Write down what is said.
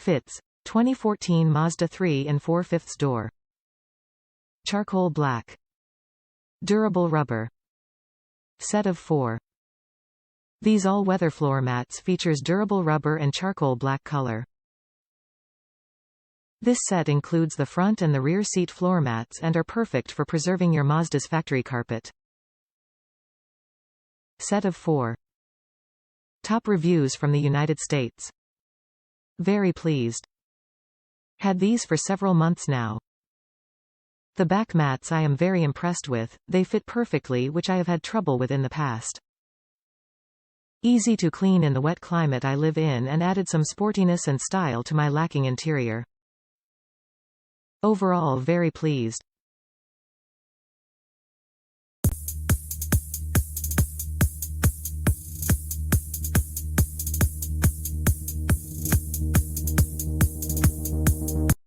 Fits. 2014 Mazda 3 and 4/5 door. Charcoal black. Durable rubber. Set of 4. These all-weather floor mats features durable rubber and charcoal black color. This set includes the front and the rear seat floor mats and are perfect for preserving your Mazda's factory carpet. Set of 4. Top reviews from the United States. Very pleased. Had these for several months now. The back mats I am very impressed with, they fit perfectly, which I have had trouble with in the past. Easy to clean in the wet climate I live in and added some sportiness and style to my lacking interior. Overall very pleased.